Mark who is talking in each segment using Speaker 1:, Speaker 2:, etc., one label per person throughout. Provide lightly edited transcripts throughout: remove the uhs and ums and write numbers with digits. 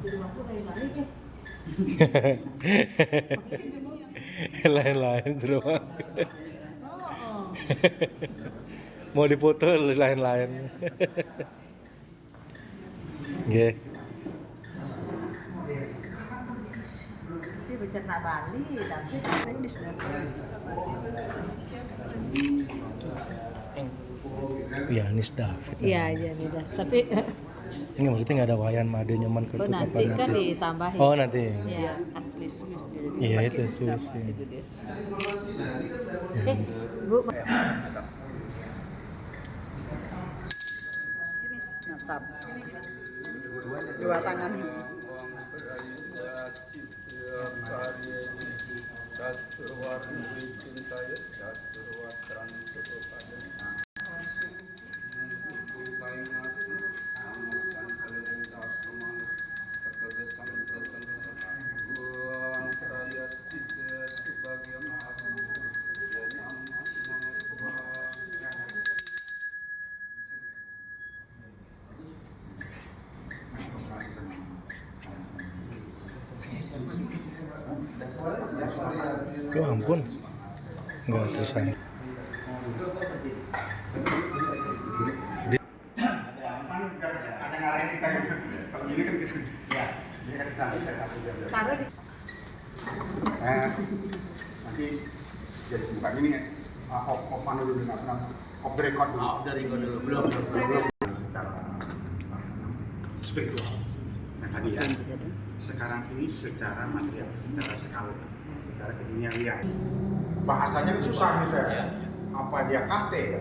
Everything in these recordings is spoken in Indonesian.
Speaker 1: Di rumahku lain-lain ya.
Speaker 2: Lain-lain di rumah.
Speaker 1: Oh.
Speaker 2: Mau dipoto lain-lain. Nggih.
Speaker 1: Ini becernak Bali, tapi teknis banget.
Speaker 2: Yanis David.
Speaker 1: Iya, iya nih dah. Tapi
Speaker 2: Enggak, maksudnya nggak ada wayan made nyaman ke
Speaker 1: nanti
Speaker 2: apa
Speaker 1: kan ditambahin.
Speaker 2: Oh, nanti.
Speaker 1: Iya, asli Swiss dia.
Speaker 2: Iya,
Speaker 1: Pakai
Speaker 2: itu
Speaker 1: sistem
Speaker 2: Swiss, ya.
Speaker 1: gitu dia. Bu.
Speaker 3: Natap. Dua tangan.
Speaker 2: Oh, ampun. Enggak terusan. Sedih.
Speaker 1: Taruh di
Speaker 4: Nanti jadi bukan ini ya, off dulu dengan off the record dulu.
Speaker 5: Off the record dulu, belum.
Speaker 4: Secara spiritual. Nah tadi ya, sekarang ini secara material, secara skala, secara keduniawian. Bahasanya kan susah nih saya.
Speaker 5: Ya.
Speaker 4: Apa dia kate ya?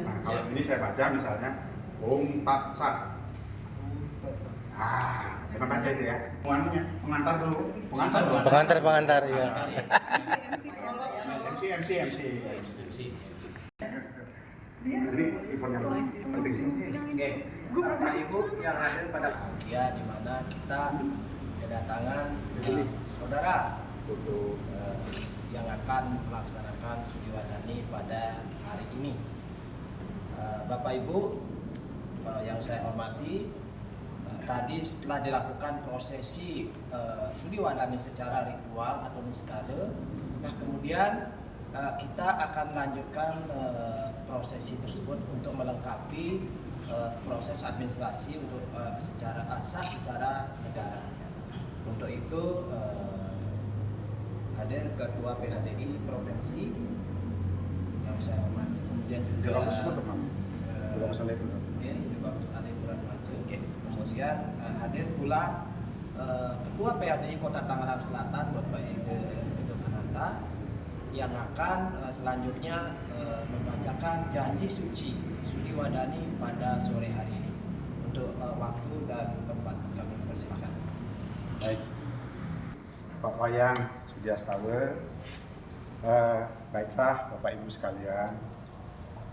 Speaker 4: Nah kalau ini saya baca misalnya Om Tat Sat. Memang baca itu ya. Pengantar dulu.
Speaker 2: Pengantar ya.
Speaker 4: MC. Jadi event yang penting sih.
Speaker 5: Oke, Bapak Ibu yang hadir pada ya di mana kita kedatangan saudara yang akan melaksanakan Sudi Wadani pada hari ini. Bapak Ibu yang saya hormati, tadi setelah dilakukan prosesi Sudi Wadani secara ritual atau niskade, nah kemudian kita akan melanjutkan prosesi tersebut untuk melengkapi proses administrasi untuk secara asah secara negara. Untuk itu hadir Ketua PHDI Provinsi yang saya hormati, kemudian juga kemudian hadir pula Ketua PHDI Kota Tangerang Selatan Bapak Ibu Ketua Kananta yang akan selanjutnya membacakan janji suci Sudi Wadani pada sore hari ini. Untuk waktu dan tempat kami persilakan.
Speaker 4: Baik, Pak Wayang Sudiastawa, baiklah Bapak Ibu sekalian,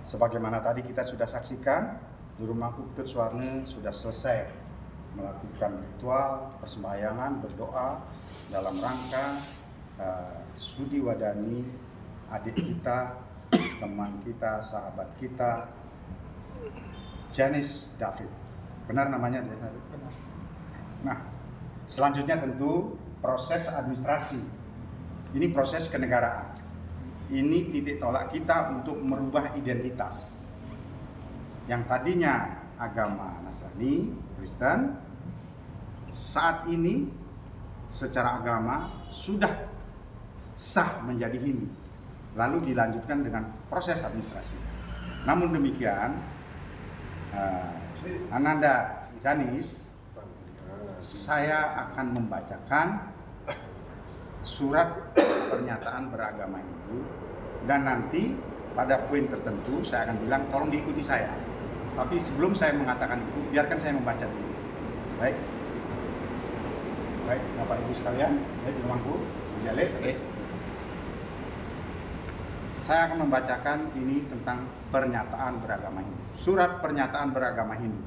Speaker 4: sebagaimana tadi kita sudah saksikan, Juru Mangku Ketut Suwarna sudah selesai melakukan ritual persembahyangan berdoa dalam rangka Sudi Wadani adik kita, teman kita, sahabat kita, Yanis David. Benar namanya? Benar. Nah, selanjutnya tentu proses administrasi. Ini proses kenegaraan. Ini titik tolak kita untuk merubah identitas. Yang tadinya agama Nasrani, Kristen, saat ini secara agama sudah sah menjadi Hindu, lalu dilanjutkan dengan proses administrasi. Namun demikian, Ananda Yanis, saya akan membacakan surat pernyataan beragama Hindu, dan nanti pada poin tertentu saya akan bilang tolong diikuti saya. Tapi sebelum saya mengatakan itu, biarkan saya membaca dulu. Baik, Bapak Ibu sekalian, baik di rumahku, Jalil. Saya akan membacakan ini tentang pernyataan beragama Hindu. Surat pernyataan beragama Hindu.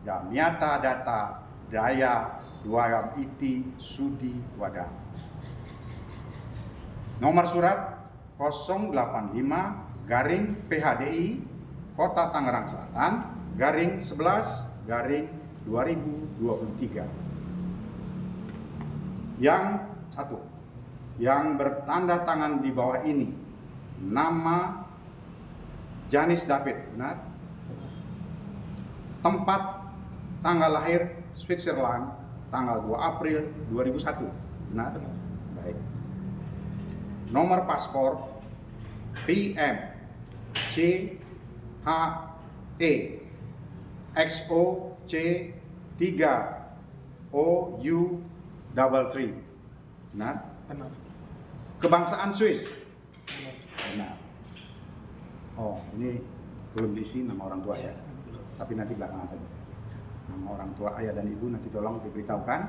Speaker 4: Damyata data daya dwayam iti sudi wadam. Nomor surat 085 garing PHDI Kota Tangerang Selatan garing 11 2023. Yang satu, yang bertanda tangan di bawah ini, nama Janis David, benar? Tempat tanggal lahir Switzerland, tanggal 2 April 2001, benar? Baik. Nomor paspor PM CHE XOC 3OU 33, benar?
Speaker 6: Benar.
Speaker 4: Kebangsaan Swiss, benar. Oh, ini belum diisi nama orang tua ya, tapi nanti belakangan saja. Nama orang tua ayah dan ibu nanti tolong diberitahukan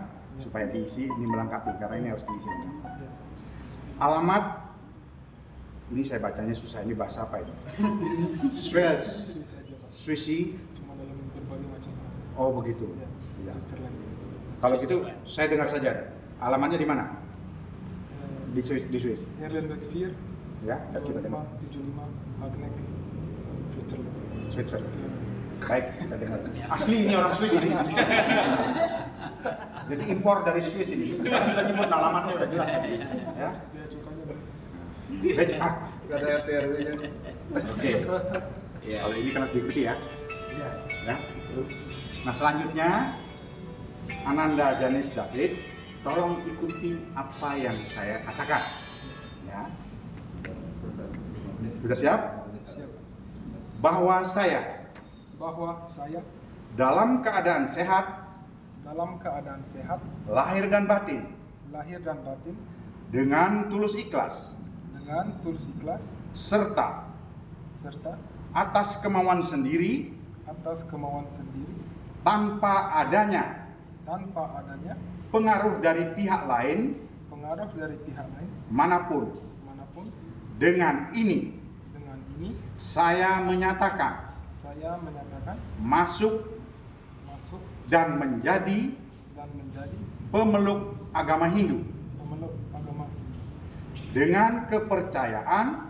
Speaker 4: supaya diisi, ini melengkapi karena ini harus diisi. Alamat, ini saya bacanya susah, ini bahasa apa ini? Swiss,
Speaker 6: Swiss aja Pak.
Speaker 4: Swissy.
Speaker 6: Cuma dalam berbagai macam bahasa.
Speaker 4: Oh begitu. Ya.
Speaker 6: Switzerland.
Speaker 4: Kalau gitu saya dengar saja. Alamatnya di mana?
Speaker 6: Eh,
Speaker 4: Di Swiss.
Speaker 6: Erlenberg 4,
Speaker 4: Ya, dan kita dengar.
Speaker 6: 75, Hagneck, Switzerland.
Speaker 4: Switzerland. Baik, kita dengar. Asli ini orang Swiss ini. Jadi impor dari Swiss ini. Kita sudah nyebut alamatnya udah jelas. Ya.
Speaker 6: Biaya cukanya Pak.
Speaker 4: Baik,
Speaker 7: Gak ada RT RW-nya nih.
Speaker 4: Oke. Kalau ini kan harus diikuti ya.
Speaker 6: Iya.
Speaker 4: Ya. Nah selanjutnya Ananda Janis David, tolong ikuti apa yang saya katakan. Ya. Sudah siap?
Speaker 6: Siap.
Speaker 4: Bahwa saya
Speaker 6: Bahwa saya
Speaker 4: dalam keadaan sehat,
Speaker 6: dalam keadaan sehat,
Speaker 4: lahir dan batin,
Speaker 6: lahir dan batin,
Speaker 4: dengan tulus ikhlas,
Speaker 6: dengan tulus ikhlas,
Speaker 4: serta
Speaker 6: serta
Speaker 4: atas kemauan sendiri,
Speaker 6: atas kemauan sendiri,
Speaker 4: tanpa adanya pengaruh dari pihak lain
Speaker 6: pengaruh dari pihak lain
Speaker 4: manapun. Dengan ini, saya menyatakan masuk dan menjadi pemeluk agama Hindu dengan kepercayaan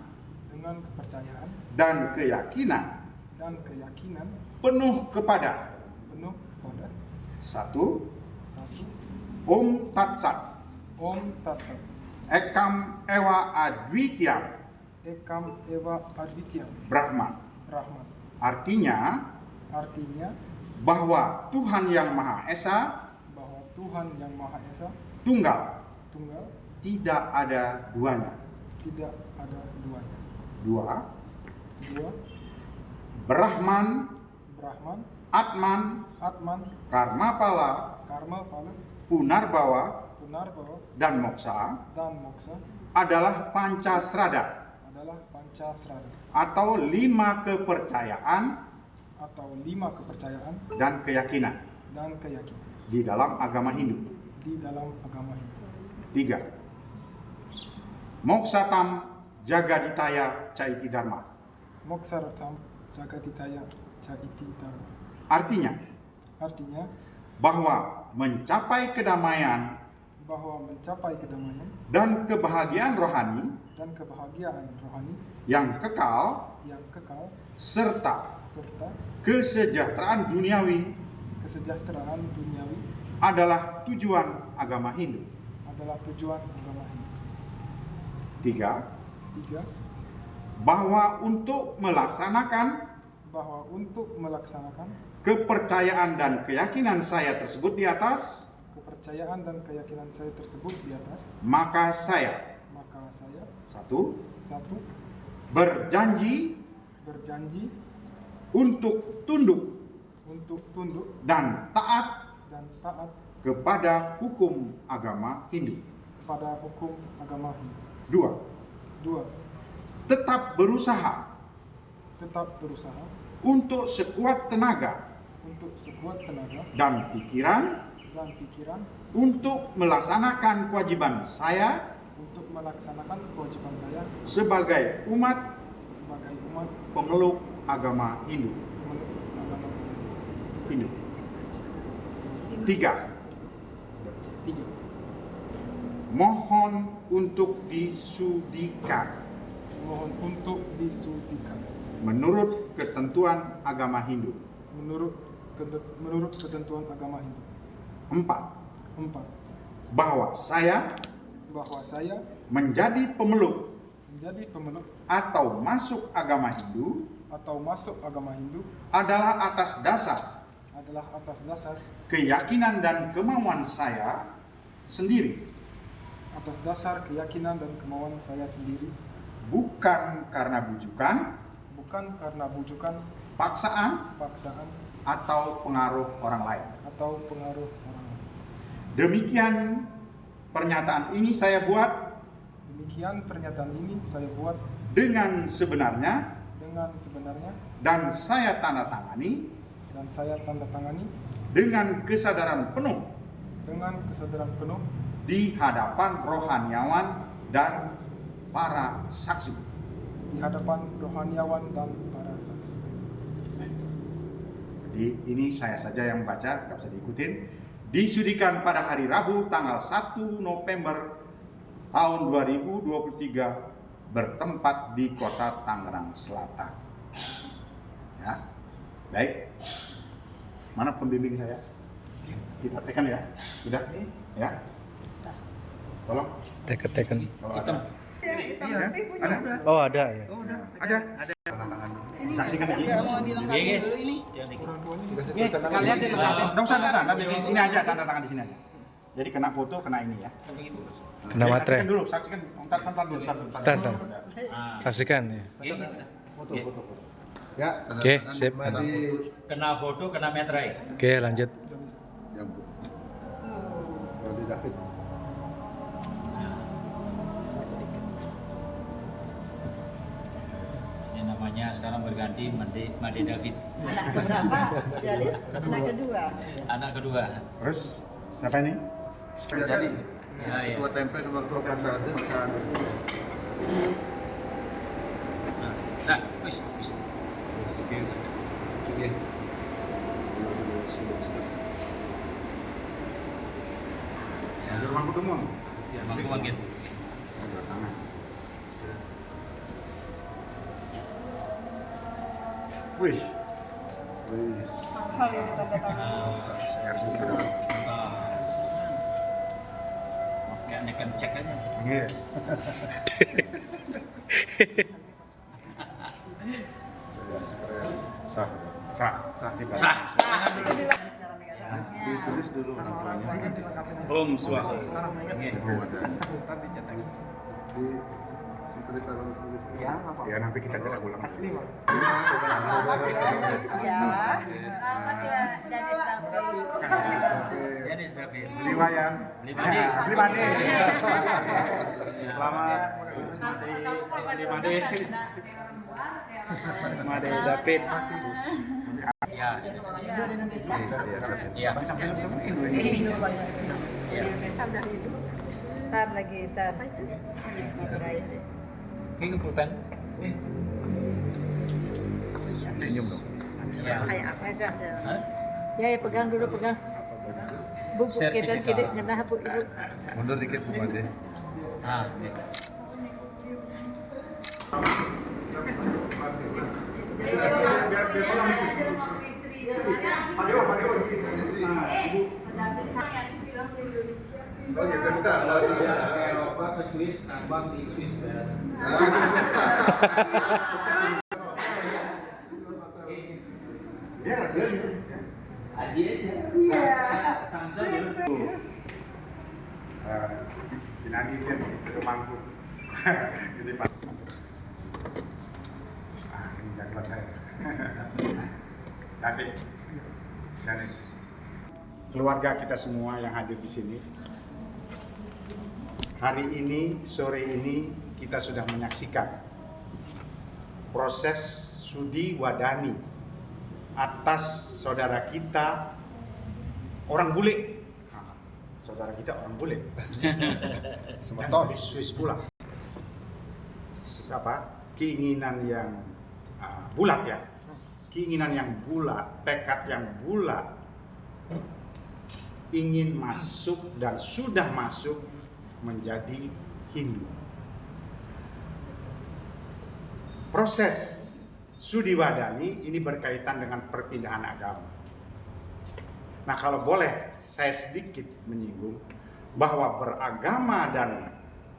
Speaker 4: dan keyakinan penuh kepada satu, Om Tat Sat, Ekam Ewa Advitya
Speaker 6: Ekam Ewa Advitya
Speaker 4: Brahman. Artinya bahwa Tuhan Yang Maha Esa tunggal, tidak ada duanya. Dua, Brahman, Atman, Karmapala, Punarbawa, dan Moksa adalah Pancasrada atau 5 kepercayaan dan keyakinan di dalam agama Hindu. 3. Moksatam Jagaditaya Caiti Dharma. Artinya bahwa mencapai kedamaian dan kebahagiaan rohani yang kekal serta kesejahteraan duniawi adalah tujuan agama Hindu. 3. Bahwa untuk melaksanakan kepercayaan dan keyakinan saya tersebut di atas, maka saya satu, berjanji untuk tunduk dan taat kepada hukum agama Hindu. 2. Tetap berusaha untuk sekuat tenaga dan pikiran untuk melaksanakan kewajiban saya sebagai umat pemeluk agama Hindu. 3. Mohon untuk disudikan menurut ketentuan agama Hindu.
Speaker 6: menurut ketentuan agama Hindu.
Speaker 4: 4.
Speaker 6: 4.
Speaker 4: Bahwa saya
Speaker 6: Bahwa saya
Speaker 4: menjadi pemeluk
Speaker 6: menjadi pemeluk
Speaker 4: atau masuk agama Hindu
Speaker 6: atau masuk agama Hindu
Speaker 4: adalah atas dasar keyakinan dan kemauan saya sendiri, bukan karena bujukan, paksaan, atau pengaruh orang lain. Demikian pernyataan ini saya buat dengan sebenarnya dan saya tanda tangani dengan kesadaran penuh di hadapan rohaniawan dan para saksi. Jadi ini saya saja yang baca, nggak usah diikutin. Disudikan pada hari Rabu tanggal 1 November tahun 2023 bertempat di kota Tangerang Selatan. Ya, baik. Mana pembimbing saya? Kita tekan ya, sudah? Ya. Tolong.
Speaker 2: Teken.
Speaker 4: Kalau ada. Ada.
Speaker 2: Oh ada ya.
Speaker 4: Ada. Saksikan ini.
Speaker 3: Nggak mau dilengkapi dulu ini.
Speaker 5: Sekalian
Speaker 4: Nggak usah. Nanti ini aja tanda tangan di sini aja. Jadi kena foto, kena ini ya.
Speaker 2: Kena materai.
Speaker 4: Saksikan dulu, saksikan. Ntar dulu.
Speaker 2: Ntar. Saksikan ya.
Speaker 4: Foto.
Speaker 7: Ya.
Speaker 2: Oke, sip.
Speaker 5: Kena foto, kena meterai.
Speaker 2: Oke, lanjut.
Speaker 7: Yang Wadi David.
Speaker 5: Ini namanya sekarang berganti Made David.
Speaker 3: Anak keberapa? Jalis anak kedua.
Speaker 5: Anak kedua.
Speaker 4: Terus siapa ini?
Speaker 7: Jadi
Speaker 5: Ya.
Speaker 7: ketua tempe sama ketua prasada sama.
Speaker 5: Nah, wis.
Speaker 7: Sekian. Oke.
Speaker 4: Di rumah Kudumung.
Speaker 5: Ya, Bang Kumangkin.
Speaker 4: Wih,
Speaker 3: Hal ini tanda tangan.
Speaker 4: saya harus bikin.
Speaker 5: Kayak neken cek aja.
Speaker 4: Iya. Sah.
Speaker 7: Ditulis dulu orang tuanya.
Speaker 5: Om Swastiastu.
Speaker 7: Ditulis orang tulis.
Speaker 4: Ya nanti kita cetak ulang.
Speaker 3: Selamat ya, Jalis ya.
Speaker 1: Selamat ya,
Speaker 5: Janis David.
Speaker 4: Beli wayan.
Speaker 5: Beli mandi.
Speaker 4: Beli mandi.
Speaker 1: Selamat.
Speaker 4: Made David.
Speaker 5: Ya. Iya.
Speaker 1: Ntar lagi, ntar.
Speaker 5: Ini pulpen.
Speaker 4: Senyum dong.
Speaker 5: Ya.
Speaker 3: Kayak apa?
Speaker 1: Aja.
Speaker 5: Hah?
Speaker 1: Ya, pegang dulu, pegang. Bu, kita kiri ngena bu ibu.
Speaker 7: Mundur dikit Bu Made.
Speaker 5: Ah, oke.
Speaker 7: Oh gitu enggak.
Speaker 5: Eropa ke Swiss, nambang di Swiss.
Speaker 4: Dia aja.
Speaker 5: Aji aja.
Speaker 3: Iya.
Speaker 4: Dinani dia itu mangku. Ini Pak. Ini jangkauan saya. David, Janis, keluarga kita semua yang hadir di sini. Hari ini, sore ini kita sudah menyaksikan proses sudi wadani atas saudara kita orang bule. Saudara kita orang bule. Dan dari Swiss pula. Keinginan yang bulat ya. Keinginan yang bulat, tekad yang bulat, ingin masuk dan sudah masuk menjadi Hindu. Proses sudi wadani ini berkaitan dengan perpindahan agama. Nah, kalau boleh saya sedikit menyinggung bahwa beragama dan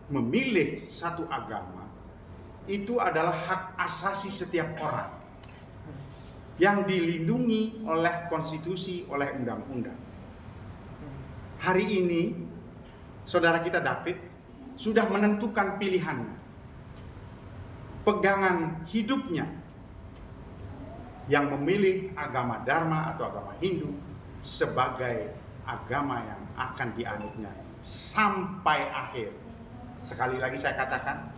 Speaker 4: memilih satu agama itu adalah hak asasi setiap orang yang dilindungi oleh konstitusi, oleh undang-undang. Hari ini saudara kita David sudah menentukan pilihannya, pegangan hidupnya, yang memilih agama Dharma atau agama Hindu sebagai agama yang akan dianutnya sampai akhir. Sekali lagi saya katakan,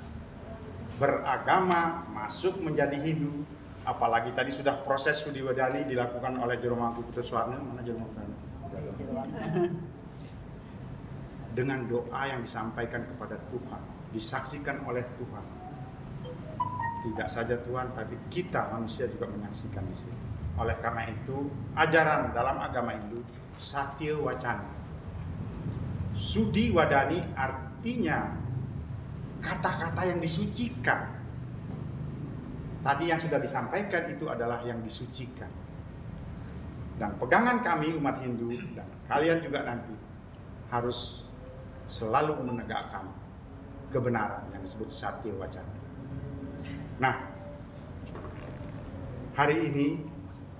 Speaker 4: beragama masuk menjadi Hindu, apalagi tadi sudah proses Sudiwadani dilakukan oleh Jero Mangku Putuswarna, mana Jero Mangku? Dengan doa yang disampaikan kepada Tuhan, disaksikan oleh Tuhan. Tidak saja Tuhan, tapi kita manusia juga menyaksikan di sini. Oleh karena itu, ajaran dalam agama Hindu Satya Wacana. Sudiwadani artinya kata-kata yang disucikan. Tadi yang sudah disampaikan itu adalah yang disucikan. Dan pegangan kami umat Hindu dan kalian juga nanti harus selalu menegakkan kebenaran yang disebut Satya Wacana. Nah, hari ini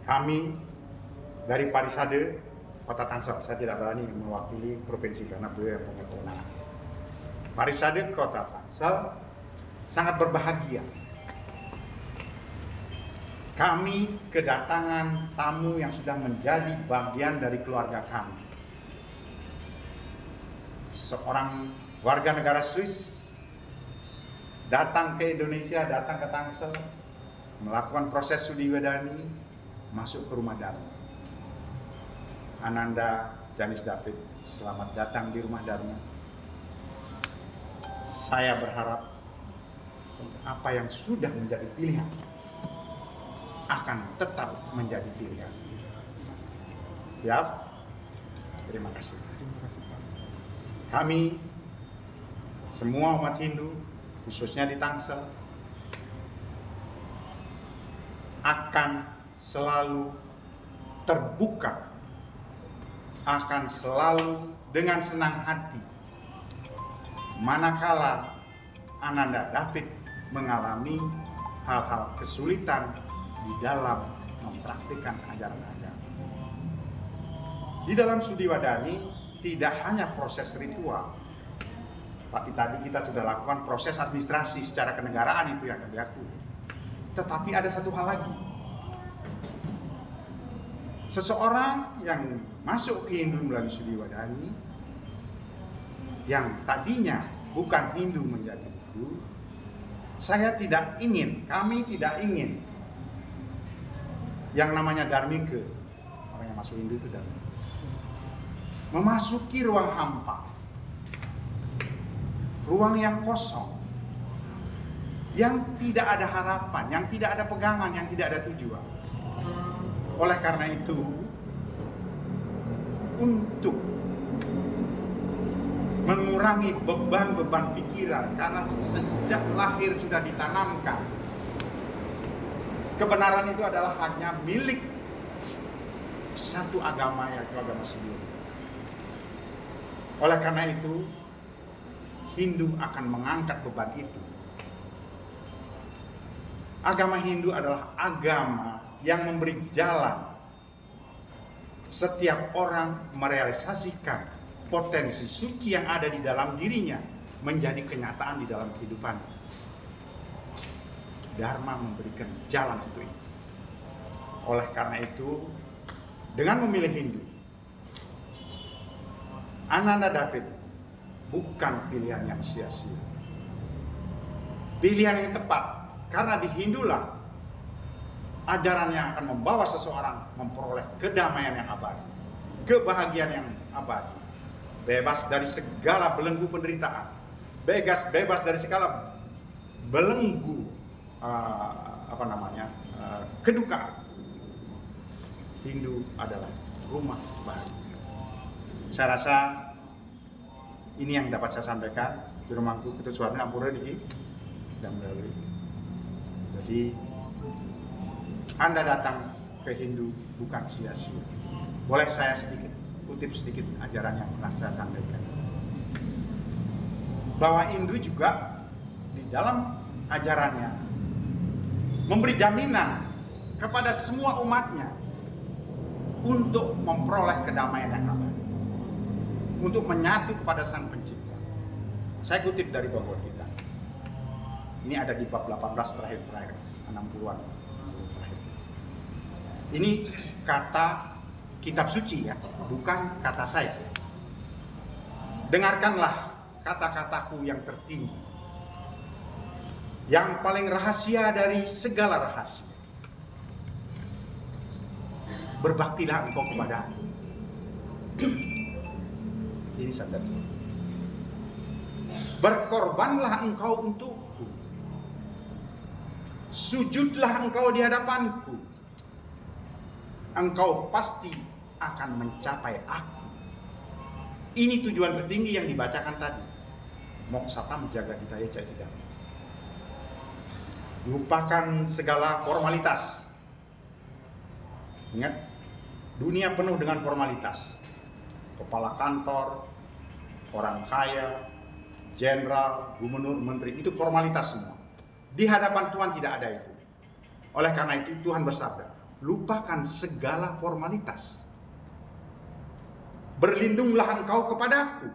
Speaker 4: kami dari Parisade Kota Tangsel, saya tidak berani mewakili provinsi karena beliau yang punya kewenangan. Parisade Kota Tangsel sangat berbahagia. Kami kedatangan tamu yang sudah menjadi bagian dari keluarga kami. Seorang warga negara Swiss datang ke Indonesia, datang ke Tangsel, melakukan proses Sudiwadani, masuk ke rumah Dharma. Ananda Janis David, selamat datang di rumah Dharma. Saya berharap apa yang sudah menjadi pilihan akan tetap menjadi pilihan. Siap? Terima kasih. Kami semua umat Hindu, khususnya di Tangsel, akan selalu terbuka, akan selalu dengan senang hati manakala Ananda David mengalami hal-hal kesulitan di dalam mempraktikkan ajaran-ajaran. Di dalam Sudiwadani tidak hanya proses ritual, tapi tadi kita sudah lakukan proses administrasi secara kenegaraan itu yang diakui. Tetapi ada satu hal lagi. Seseorang yang masuk ke Hindu melalui Sudiwadani, yang tadinya bukan Hindu menjadi Hindu, saya tidak ingin, kami tidak ingin yang namanya Dharmika, orang yang masuk Hindu itu Dharmika, memasuki ruang hampa, ruang yang kosong, yang tidak ada harapan, yang tidak ada pegangan, yang tidak ada tujuan. Oleh karena itu, untuk mengurangi beban-beban pikiran, karena sejak lahir sudah ditanamkan kebenaran itu adalah hanya milik satu agama, yaitu agama sebelumnya. Oleh karena itu, Hindu akan mengangkat beban itu. Agama Hindu adalah agama yang memberi jalan setiap orang merealisasikan potensi suci yang ada di dalam dirinya menjadi kenyataan di dalam kehidupan. Dharma memberikan jalan untuk itu. Oleh karena itu, dengan memilih Hindu, Ananda David bukan pilihan yang sia-sia. Pilihan yang tepat, karena di Hindulah ajaran yang akan membawa seseorang memperoleh kedamaian yang abadi, kebahagiaan yang abadi, bebas dari segala belenggu penderitaan, bebas dari segala belenggu kedukaan. Hindu adalah rumah bahagia. Saya rasa ini yang dapat saya sampaikan. Di rumahku Putuswarna ampura niki dan melalui. Jadi Anda datang ke Hindu bukan sia-sia. Boleh saya sedikit kutip sedikit ajaran yang pernah saya sampaikan. Bahwa Hindu juga di dalam ajarannya memberi jaminan kepada semua umatnya untuk memperoleh kedamaian yang abadi, untuk menyatu kepada Sang Pencipta. Saya kutip dari Bhagavad Gita. Ini ada di bab 18 terakhir 60-an. Ini kata kitab suci ya, bukan kata saya. Dengarkanlah kata-kataku yang tertinggi, yang paling rahasia dari segala rahasia. Berbaktilah engkau kepada Aku. Ini sabda Tuhan. Berkorbanlah engkau untukku. Sujudlah engkau di hadapanku. Engkau pasti akan mencapai Aku. Ini tujuan tertinggi yang dibacakan tadi. Moksatam jaga ditaya tidak. Lupakan segala formalitas. Ingat, dunia penuh dengan formalitas. Kepala kantor, orang kaya, jenderal, gubernur, menteri, itu formalitas semua. Di hadapan Tuhan tidak ada itu. Oleh karena itu Tuhan bersabda, lupakan segala formalitas. Berlindunglah engkau kepadaku.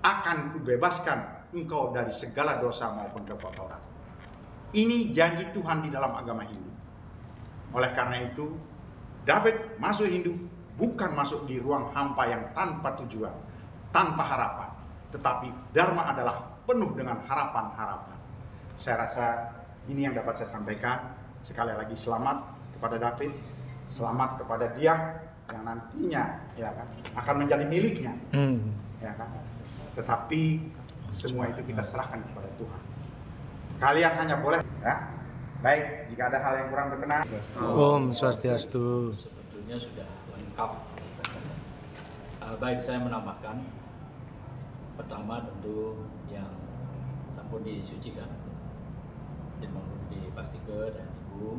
Speaker 4: Akan kubebaskan engkau dari segala dosa maupun kekotoran. Ini janji Tuhan di dalam agama Hindu. Oleh karena itu, David masuk Hindu bukan masuk di ruang hampa yang tanpa tujuan, tanpa harapan. Tetapi Dharma adalah penuh dengan harapan-harapan. Saya rasa ini yang dapat saya sampaikan. Sekali lagi selamat kepada David, selamat kepada dia yang nantinya ya kan akan menjadi miliknya. Ya kan? Tetapi semua itu kita serahkan kepada Tuhan. Kalian hanya boleh ya. Baik, jika ada hal yang kurang berkenan.
Speaker 2: Om Swastiastu.
Speaker 8: Sebetulnya sudah lengkap. Baik, saya menambahkan. Pertama tentu yang sampun disucikan. Jadi dipastikan dan Ibu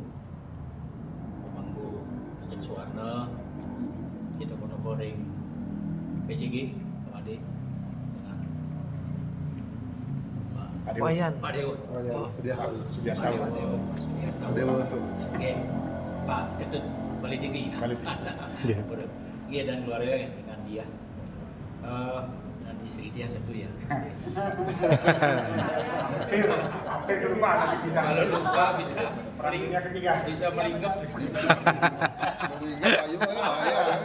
Speaker 8: Pemangku Suwarna kita monitoring PCG Pak Ade dengan Pak Dewo.
Speaker 7: Dewa.
Speaker 8: Oke, Pak Ketut Bali TV. Iya dan keluarga dengan dia dan istri dia tentu ya.
Speaker 4: Hampir lupa nanti bisa.
Speaker 8: Kalau lupa bisa
Speaker 4: Perangnya ketiga.
Speaker 8: bisa melingap.
Speaker 7: Ayo, bahaya.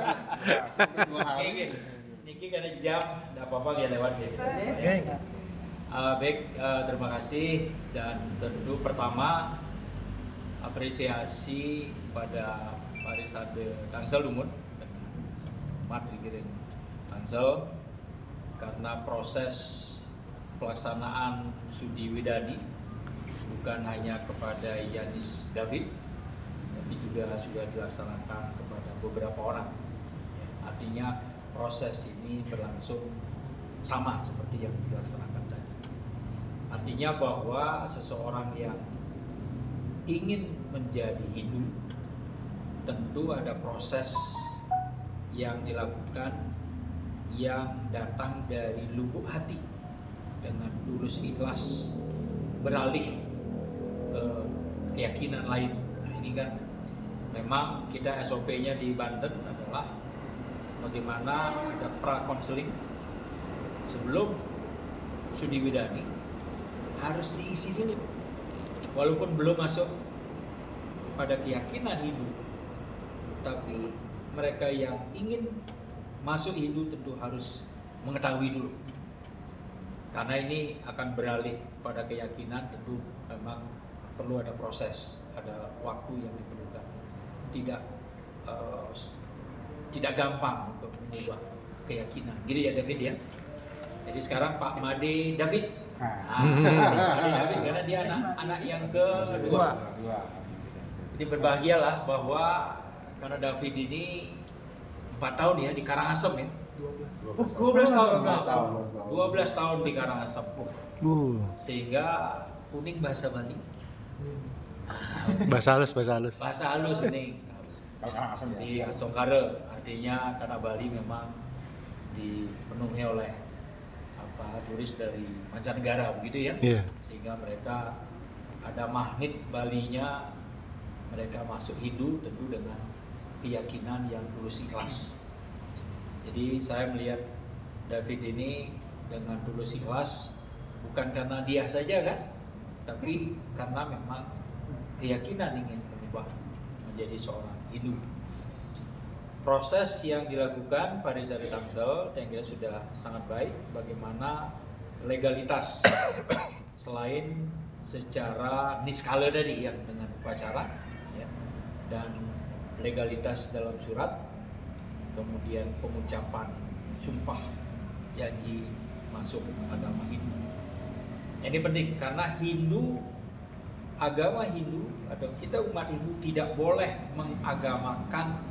Speaker 7: 2 hari.
Speaker 8: Oke, Niki karena jam, nggak apa-apa ya lewat ya. Baik, terima kasih dan tentu pertama apresiasi pada Parisade Tangsel Lumut dengan Mat dikirim Tangsel karena proses pelaksanaan Sudi Widani bukan hanya kepada Yanis David tapi juga sudah dilaksanakan kepada beberapa orang. Artinya proses ini berlangsung sama seperti yang dilaksanakan tadi. Artinya bahwa seseorang yang ingin menjadi Hindu tentu ada proses yang dilakukan yang datang dari lubuk hati dengan tulus ikhlas beralih ke keyakinan lain. Nah ini kan memang kita SOP-nya di Banten adalah bagaimana ada pra-konseling sebelum Sudi Widani harus diisi dulu walaupun belum masuk pada keyakinan Hindu, tapi mereka yang ingin masuk Hindu tentu harus mengetahui dulu karena ini akan beralih pada keyakinan. Tentu memang perlu ada proses, ada waktu yang diperlukan, tidak gampang untuk mengubah keyakinan gitu ya David ya. Jadi sekarang Pak Made David. Made David karena dia anak yang kedua. Jadi berbahagialah bahwa karena David ini 4 tahun ya di Karangasem ya. 12 tahun. 12 tahun di Karangasem. Sehingga kuning bahasa Bali.
Speaker 2: Bahasa halus.
Speaker 8: Bahasa halus kuning.
Speaker 4: Karangasem ya.
Speaker 8: Di Astongkare, artinya karena Bali memang dipenuhi oleh turis dari mancanegara begitu ya.
Speaker 2: Iya.
Speaker 8: Sehingga mereka ada magnet Balinya, mereka masuk Hindu tentu dengan keyakinan yang tulus ikhlas. Jadi saya melihat David ini dengan tulus ikhlas bukan karena dia saja kan, tapi karena memang keyakinan ingin berubah menjadi seorang Hindu. Proses yang dilakukan pada Sari Tangsel saya kira sudah sangat baik. Bagaimana legalitas selain secara niskala tadi yang dengan upacara ya, dan legalitas dalam surat, kemudian pengucapan sumpah janji masuk agama Hindu. Ini penting karena agama Hindu atau kita umat Hindu tidak boleh mengagamakan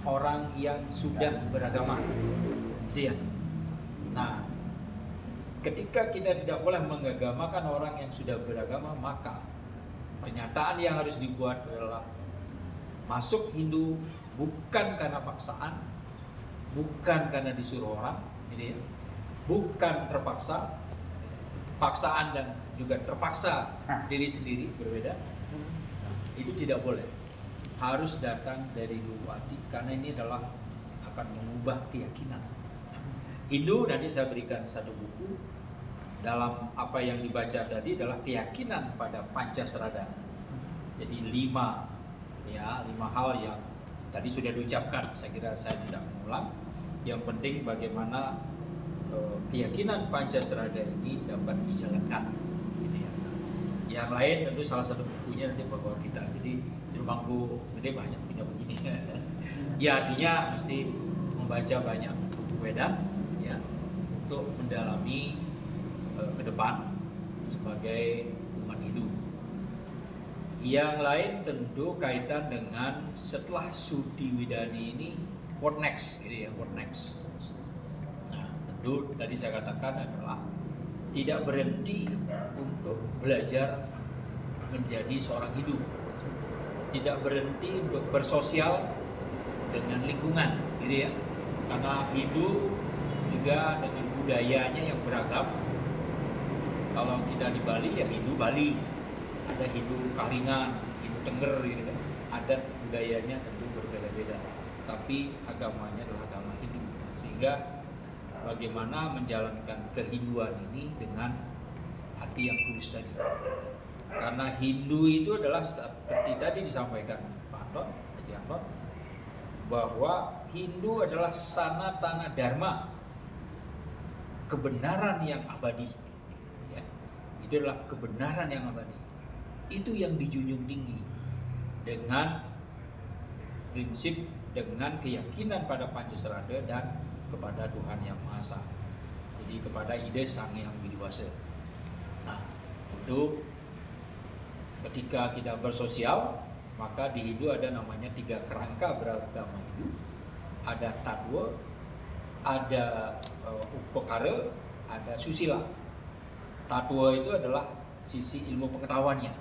Speaker 8: orang yang sudah beragama. Gitu ya. Nah, ketika kita tidak boleh mengagamakan orang yang sudah beragama, maka kenyataan yang harus dibuat adalah masuk Hindu bukan karena paksaan, bukan karena disuruh orang, gitu ya. Bukan terpaksa, paksaan dan juga terpaksa diri sendiri berbeda. Nah, itu tidak boleh. Harus datang dari lubuk hati karena ini adalah akan mengubah keyakinan. Hindu nanti saya berikan satu buku dalam apa yang dibaca tadi adalah keyakinan pada Pancasrada. Jadi 5 hal yang tadi sudah diucapkan. Saya kira saya tidak mengulang. Yang penting bagaimana keyakinan Pancasrada ini dapat dijalankan. Gitu ya. Yang lain tentu salah satu bukunya nanti bawa kita. Jadi bangku gede banyak punya begini. Ya artinya mesti membaca banyak buku Weda ya untuk mendalami ke depan sebagai umat Hindu. Yang lain tentu kaitan dengan setelah Sudi Widani ini what next gitu ya, what next. Nah, tentu tadi saya katakan adalah tidak berhenti untuk belajar menjadi seorang Hindu. Tidak berhenti untuk bersosial dengan lingkungan, gitu ya. Karena Hindu juga dengan budayanya yang beragam. Kalau kita di Bali ya Hindu Bali, ada Hindu Karingan, Hindu Tengger, gitu kan. Adat budayanya tentu berbeda-beda, tapi agamanya adalah agama Hindu. Sehingga bagaimana menjalankan kehinduan ini dengan hati yang tulus tadi. Karena Hindu itu adalah seperti tadi disampaikan Pak Anton, Haji Anton, bahwa Hindu adalah sanatana dharma, kebenaran yang abadi. Ya, itu adalah kebenaran yang abadi. Itu yang dijunjung tinggi dengan prinsip, dengan keyakinan pada Pancasrada dan kepada Tuhan Yang Maha Esa. Jadi kepada ide Sang Yang Widiwasa. Nah, itu ketika kita bersosial, maka di Hindu ada namanya 3 kerangka beragama Hindu. Ada Tatwa, ada Upakara, ada Susila. Tatwa itu adalah sisi ilmu pengetahuannya.